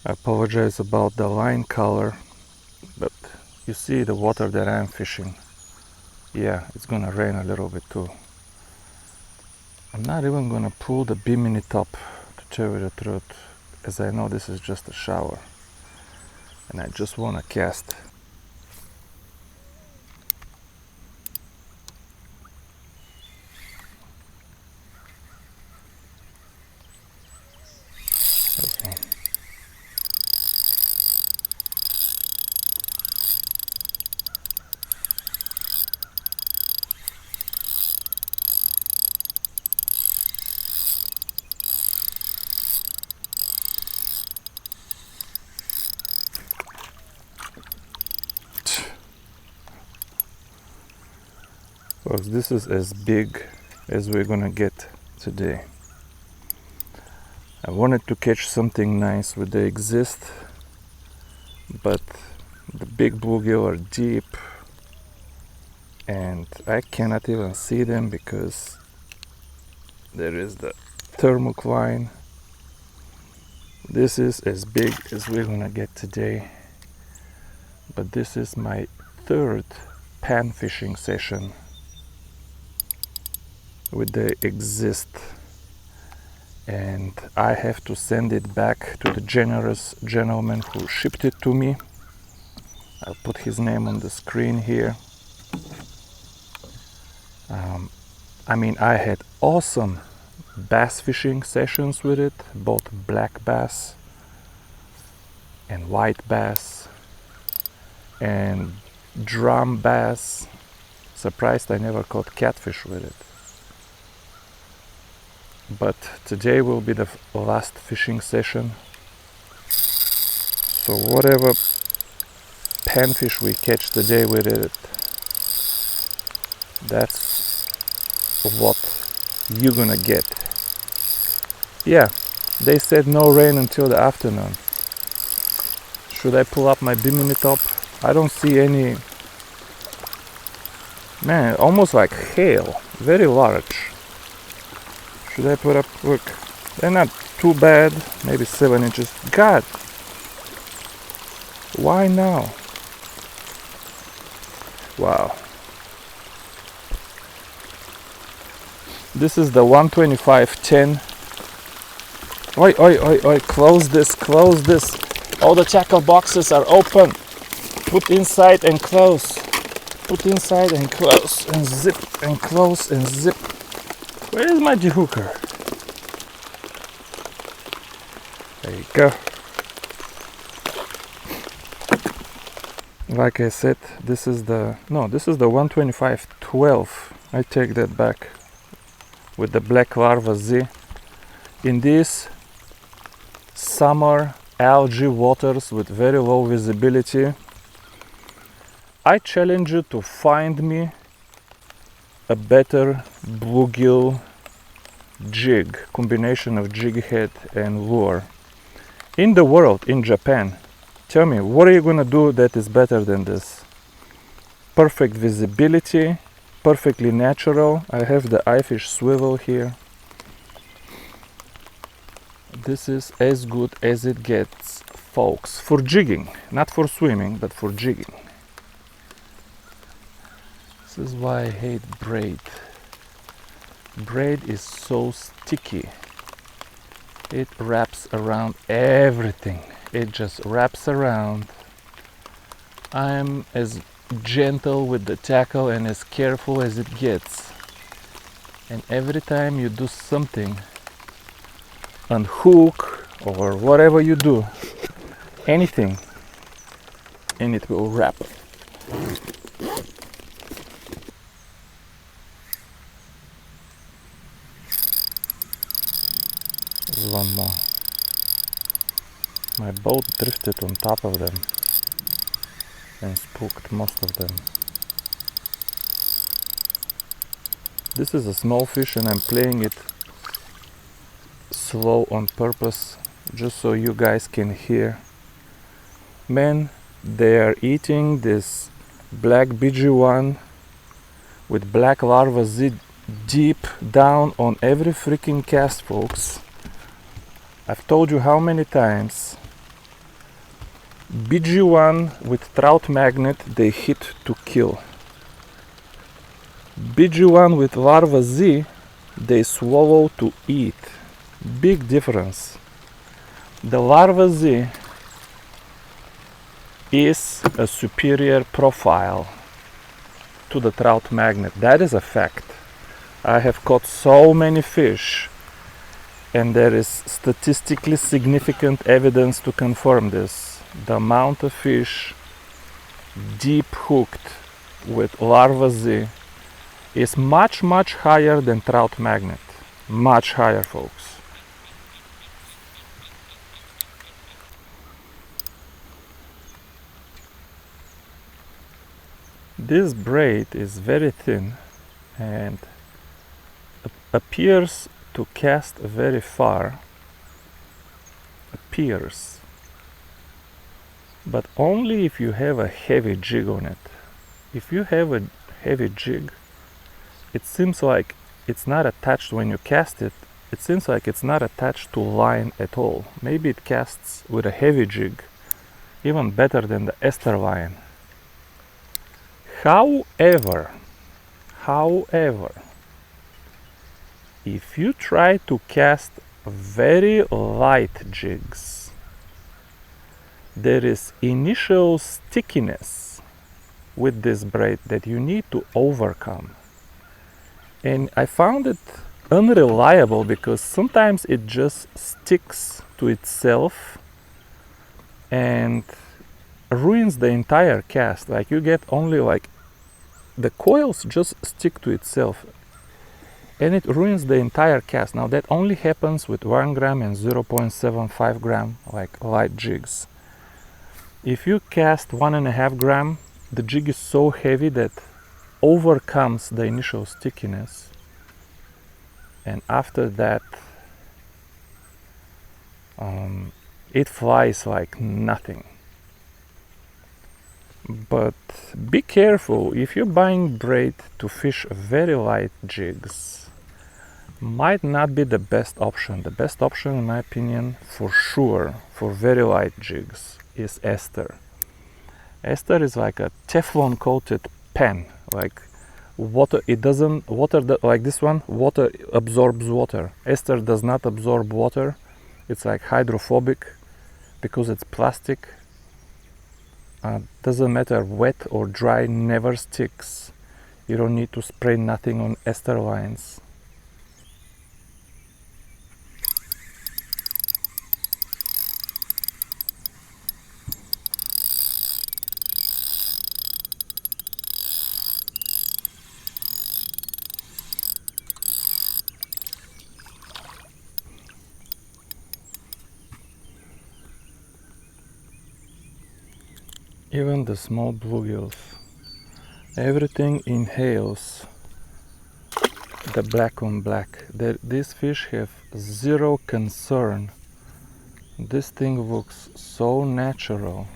I apologize about the line color, but you see the water that I'm fishing. Yeah, it's gonna rain a little bit too. I'm not even gonna pull the bimini top, to tell you the truth, as I know this is just a shower and I just wanna cast. Okay. Folks, this is as big as we're gonna get today. I wanted to catch something nice with the exist, but the big bluegill are deep and I cannot even see them because there is the thermocline. This is as big as we're gonna get today, but this is my third pan fishing session with the exist, and I have to send it back to the generous gentleman who shipped it to me. I'll put his name on the screen here. I mean, I had awesome bass fishing sessions with it, both black bass and white bass and drum bass. Surprised I never caught catfish with it. But today will be the last fishing session, so whatever panfish we catch today with it, that's what you're gonna get. Yeah, they said no rain until the afternoon. Should I pull up my bimini top? I don't see any. Man, almost like hail, very large. Should I put up? Look, they're not too bad, maybe 7 inches. God, why now? Wow. This is the 125-10. Oi, oi, oi, oi, close this, close this. All the tackle boxes are open. Put inside and close. Put inside and close and zip and close and zip. Where is my hooker? There you go. Like I said, this is the 125-12. I take that back, with the black larva Z. In these summer algae waters with very low visibility, I challenge you to find me a better bluegill jig, combination of jig head and lure in the world, in Japan. Tell me, what are you gonna do that is better than this? Perfect visibility, perfectly natural. I have the eyefish swivel here. This is as good as it gets, folks, for jigging, not for swimming, but for jigging. This is why I hate braid. Braid is so sticky. It wraps around everything. It just wraps around. I'm as gentle with the tackle and as careful as it gets. And every time you do something, unhook or whatever you do, anything, and it will wrap. There's one more. My boat drifted on top of them and spooked most of them. This is a small fish and I'm playing it slow on purpose, just so you guys can hear. Man, they are eating this black BG1 with black larva Z deep down on every freaking cast, folks. I've told you how many times BG1 with trout magnet, they hit to kill. BG1 with larva Z, they swallow to eat. Big difference. The larva Z is a superior profile to the trout magnet. That is a fact. I have caught so many fish, and there is statistically significant evidence to confirm this. The amount of fish deep hooked with larva Z is much higher than trout magnet. Much higher, folks. This braid is very thin and appears to cast very far. Appears. But only if you have a heavy jig on it. If you have a heavy jig, it seems like it's not attached when you cast it. It seems like it's not attached to line at all. Maybe it casts with a heavy jig, even better than the ester line. However, if you try to cast very light jigs, there is initial stickiness with this braid that you need to overcome. And I found it unreliable because sometimes it just sticks to itself and ruins the entire cast. Like you get only like the coils just stick to itself and it ruins the entire cast. Now that only happens with 1 gram and 0.75 gram like light jigs. If you cast 1.5 gram, the jig is so heavy that overcomes the initial stickiness, and after that it flies like nothing. But be careful, if you're buying braid to fish very light jigs, might not be the best option. The best option, in my opinion, for sure, for very light jigs is ester. Ester is like a Teflon coated pen. Like water, it doesn't like this one, water absorbs water. Ester does not absorb water. It's like hydrophobic because it's plastic. Doesn't matter wet or dry, never sticks. You don't need to spray nothing on ester lines. Even the small bluegills, everything inhales the black on black. These fish have zero concern. This thing looks so natural.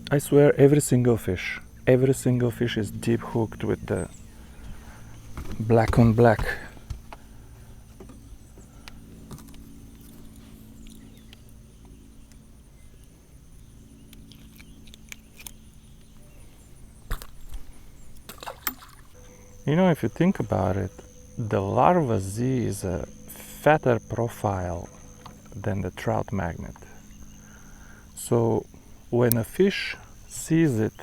I swear every single fish is deep hooked with the black on black. You know, if you think about it, the larva Z is a fatter profile than the trout magnet. So when a fish sees it,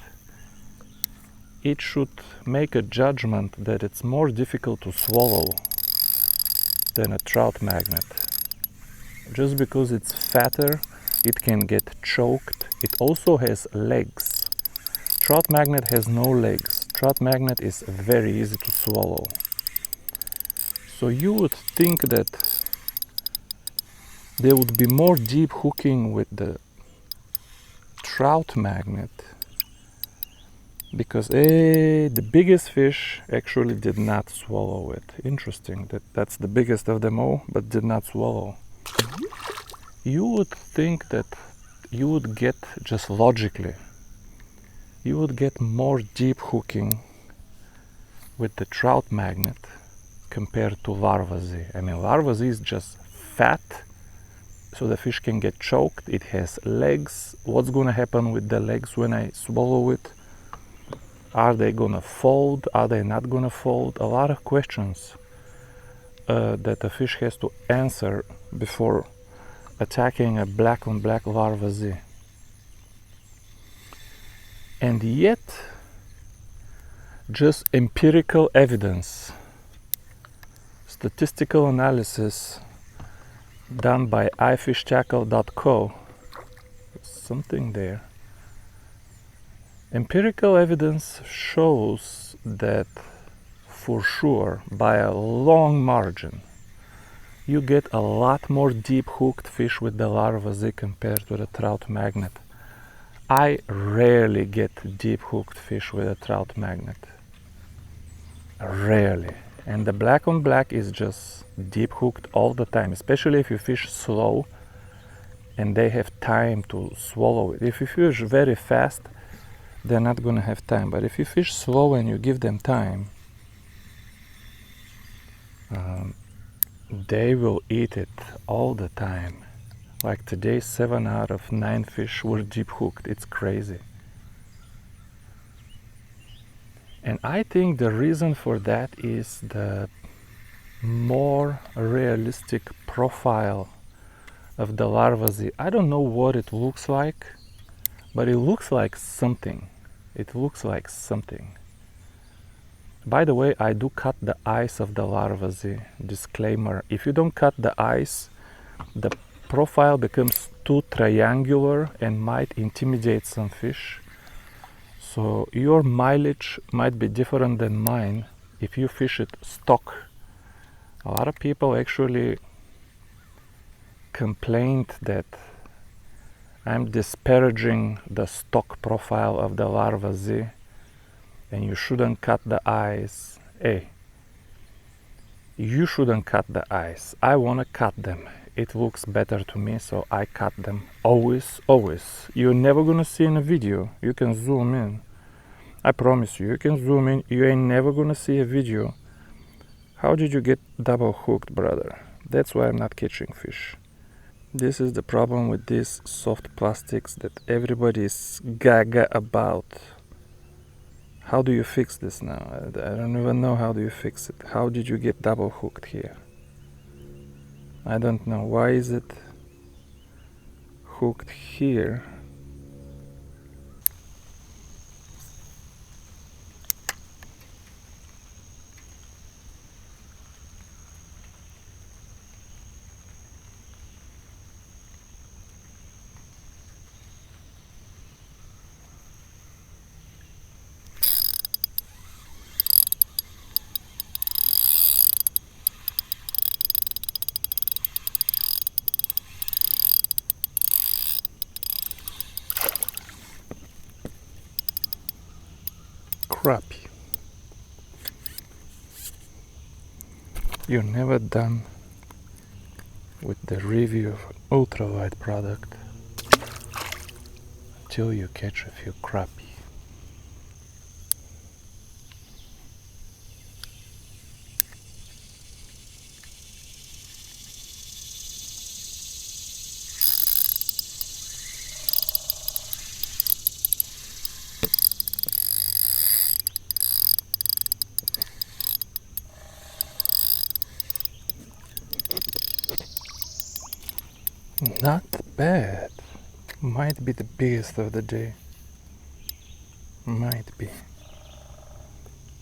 it should make a judgment that it's more difficult to swallow than a trout magnet. Just because it's fatter, it can get choked. It also has legs. Trout magnet has no legs. Trout magnet is very easy to swallow. So you would think that there would be more deep hooking with the trout magnet because the biggest fish actually did not swallow it. Interesting, that's the biggest of them all, but did not swallow. You would think that you would get, just logically, you would get more deep hooking with the trout magnet compared to larva Z. I mean, larva Z is just fat, so the fish can get choked. It has legs. What's gonna happen with the legs when I swallow it? Are they gonna fold? Are they not gonna fold? A lot of questions that a fish has to answer before attacking a black on black larva Z. And yet, just empirical evidence, statistical analysis done by ifishtackle.co, something there. Empirical evidence shows that for sure, by a long margin, you get a lot more deep hooked fish with the larva Z compared to the trout magnet. I rarely get deep hooked fish with a trout magnet. Rarely. And the black on black is just deep hooked all the time, especially if you fish slow and they have time to swallow it. If you fish very fast, they're not gonna have time. But if you fish slow and you give them time, they will eat it all the time. Like today, 7 out of 9 fish were deep hooked. It's crazy. And I think the reason for that is the more realistic profile of the larva Z. I don't know what it looks like, but it looks like something. It looks like something. By the way, I do cut the eyes of the larva Z. Disclaimer, if you don't cut the eyes, the profile becomes too triangular and might intimidate some fish. So your mileage might be different than mine if you fish it stock. A lot of people actually complained that I'm disparaging the stock profile of the larva Z and you shouldn't cut the eyes. Hey, you shouldn't cut the eyes. I want to cut them. It looks better to me, so I cut them. Always, always. You're never gonna see in a video. You can zoom in. I promise you, you can zoom in. You ain't never gonna see a video. How did you get double hooked, brother? That's why I'm not catching fish. This is the problem with these soft plastics that everybody is gaga about. How do you fix this now? I don't even know how do you fix it. How did you get double hooked here? I don't know. Why is it hooked here? Crappy. You're never done with the review of an ultralight product until you catch a few crappie. Not bad. Might be the biggest of the day. Might be.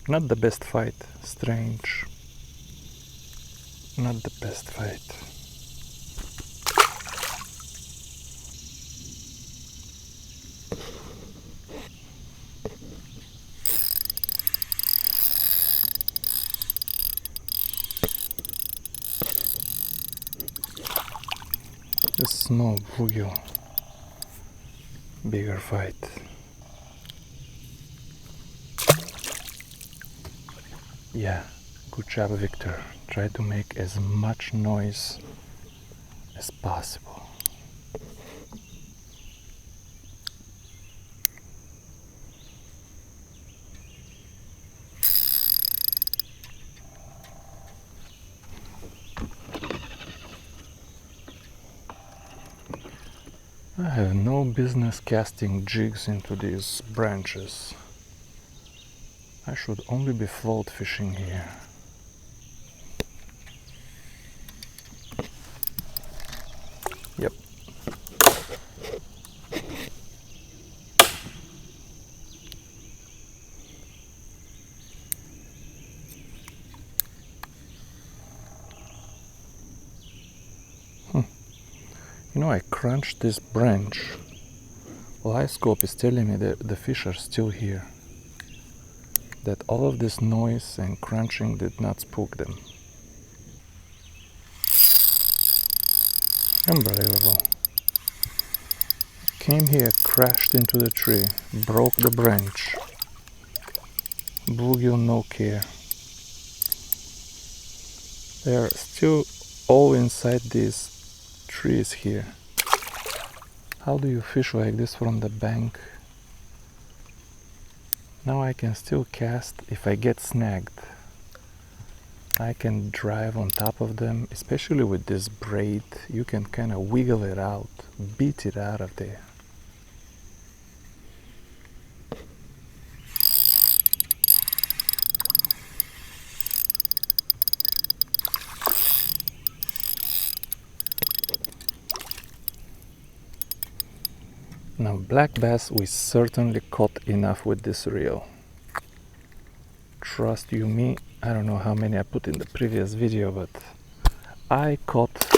Not the best fight. Strange. Not the best fight. A small bluegill. Bigger fight. Yeah, good job, Victor. Try to make as much noise as possible. I have no business casting jigs into these branches. I should only be float fishing here. Yep. You know, I crunched this branch. Live scope is telling me that the fish are still here. That all of this noise and crunching did not spook them. Unbelievable. Came here, crashed into the tree, broke the branch. Bluegill no care. They are still all inside these trees here. How do you fish like this from the bank? Now I can still cast if I get snagged. I can drive on top of them, especially with this braid. You can kind of wiggle it out, beat it out of there. Now black bass, we certainly caught enough with this reel. Trust you me, I don't know how many I put in the previous video, but I caught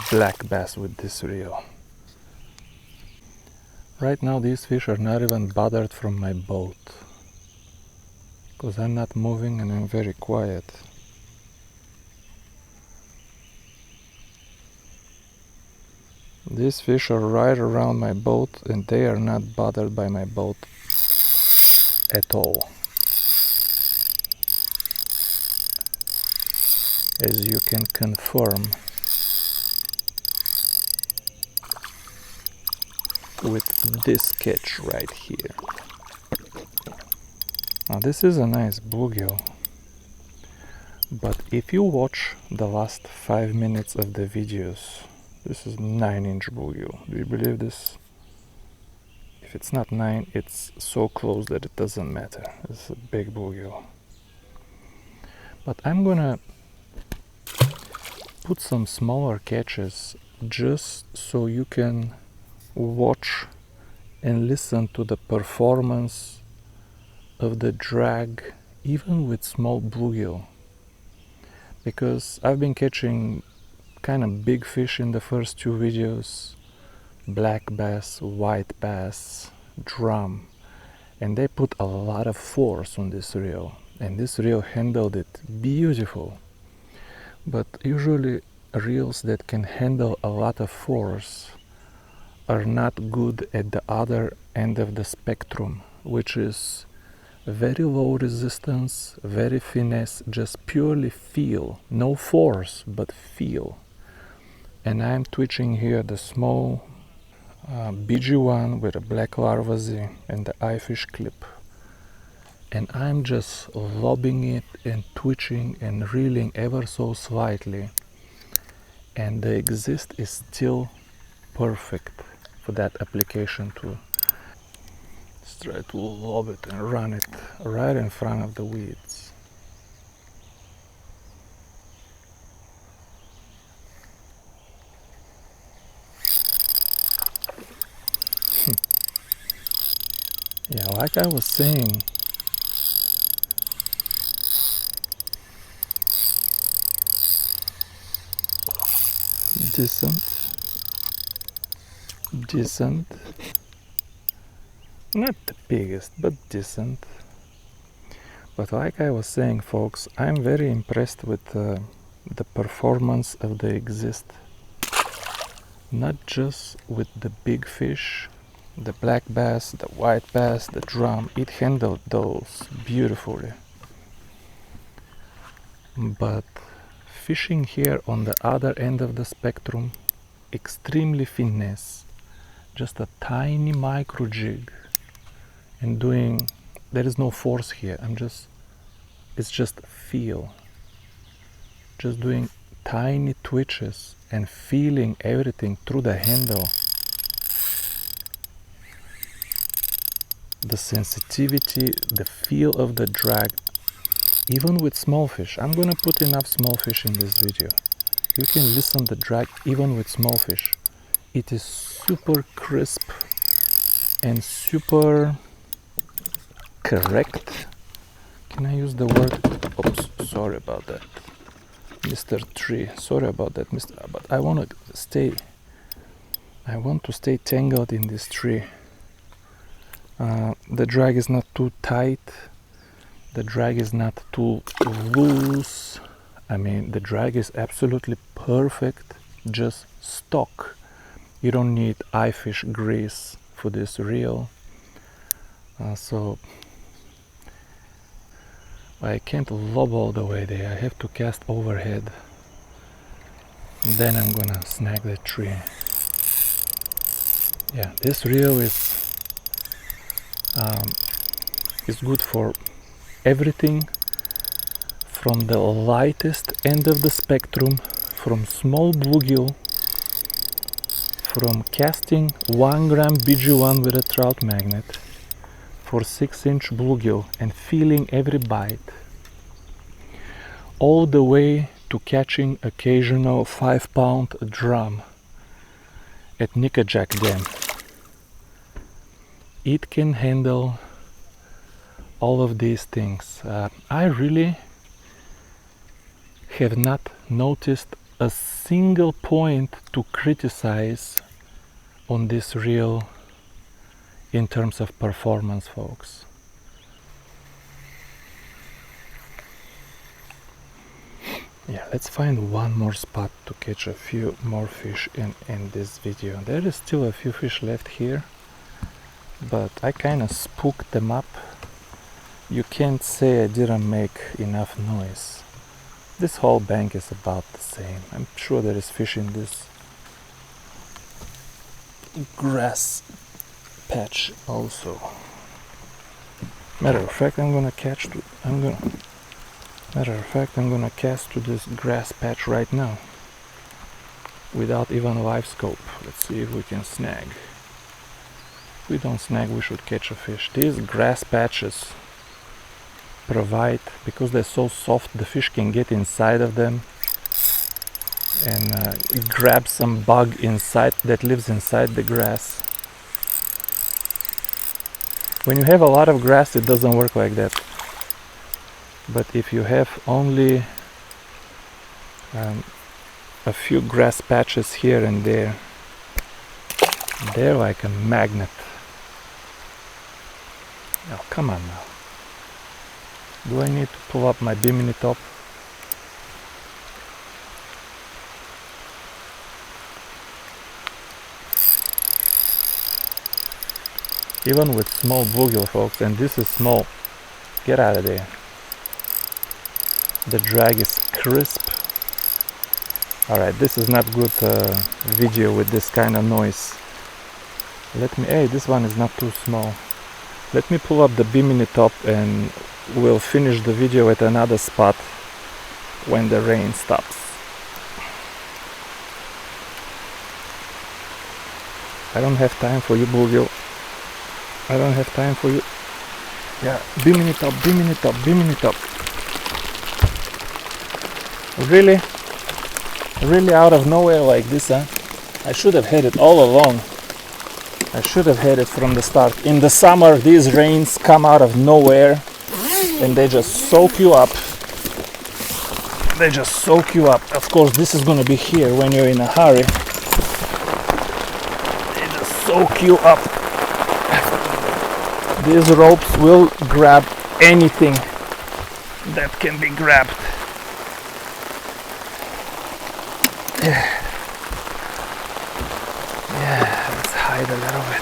black bass with this reel. Right now these fish are not even bothered from my boat, because I'm not moving and I'm very quiet. These fish are right around my boat and they are not bothered by my boat at all. As you can confirm with this catch right here. Now this is a nice bluegill, but if you watch the last 5 minutes of the videos, this is 9-inch bluegill. Do you believe this? If it's not 9, it's so close that it doesn't matter. It's a big bluegill. But I'm gonna put some smaller catches just so you can watch and listen to the performance of the drag even with small bluegill, because I've been catching kind of big fish in the first 2 videos, black bass, white bass, drum, and they put a lot of force on this reel, and this reel handled it beautiful. But usually reels that can handle a lot of force are not good at the other end of the spectrum, which is very low resistance, very finesse, just purely feel, no force but feel. And I'm twitching here the small BG1 with a black larva Z and the eyefish clip, and I'm just lobbing it and twitching and reeling ever so slightly, and the exist is still perfect for that application too. Let's try to lob it and run it right in front of the weeds. Yeah, like I was saying, decent, not the biggest, but decent. But like I was saying, folks, I'm very impressed with the performance of the exist. Not just with the big fish, the black bass, the white bass, the drum, it handled those beautifully. but fishing here on the other end of the spectrum, extremely finesse, just a tiny micro jig, and doing, there is no force here, it's just feel, just doing tiny twitches and feeling everything through the handle. The sensitivity, the feel of the drag, even with small fish. I'm gonna put enough small fish in this video. You can listen the drag even with small fish. It is super crisp and super correct. Can I use the word? Oops, sorry about that, Mr. Tree. Sorry about that, Mr. But I want to stay tangled in this tree. The drag is not too tight. The drag is not too loose. I mean, the drag is absolutely perfect, just stock. You don't need eyefish grease for this reel. So I can't lob all the way there. I have to cast overhead. Then I'm gonna snag the tree. Yeah, this reel is good for everything from the lightest end of the spectrum, from small bluegill, from casting 1 gram BG1 with a trout magnet for 6-inch bluegill and feeling every bite, all the way to catching occasional 5-pound drum at Nickajack Dam. It can handle all of these things. I really have not noticed a single point to criticize on this reel in terms of performance, folks. Yeah, let's find one more spot to catch a few more fish in this video. There is still a few fish left here, but I kind of spooked them up. You can't say I didn't make enough noise. This whole bank is about the same. I'm sure there is fish in this grass patch also. Matter of fact, I'm gonna cast to this grass patch right now without even live scope. Let's see if we can snag. If we don't snag, we should catch a fish. These grass patches provide, because they're so soft, the fish can get inside of them and grab some bug inside that lives inside the grass. When you have a lot of grass, it doesn't work like that. But if you have only a few grass patches here and there, they're like a magnet. Oh, come on now. Do I need to pull up my bimini top? Even with small bluegill, folks, and this is small, get out of there. The drag is crisp. Alright, this is not good video with this kind of noise. Hey, this one is not too small. Let me pull up the bimini top and we'll finish the video at another spot when the rain stops. I don't have time for you, bluegill. I don't have time for you. Yeah, bimini top, bimini top, bimini top. Really? Really out of nowhere like this, huh? I should have had it all along. I should have had it from the start. In the summer, these rains come out of nowhere and they just soak you up. They just soak you up. Of course, this is gonna be here when you're in a hurry. They just soak you up. These ropes will grab anything that can be grabbed. Yeah, let's hide a little bit.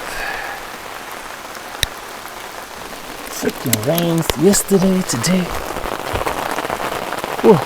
Freaking rains yesterday, today. Whew.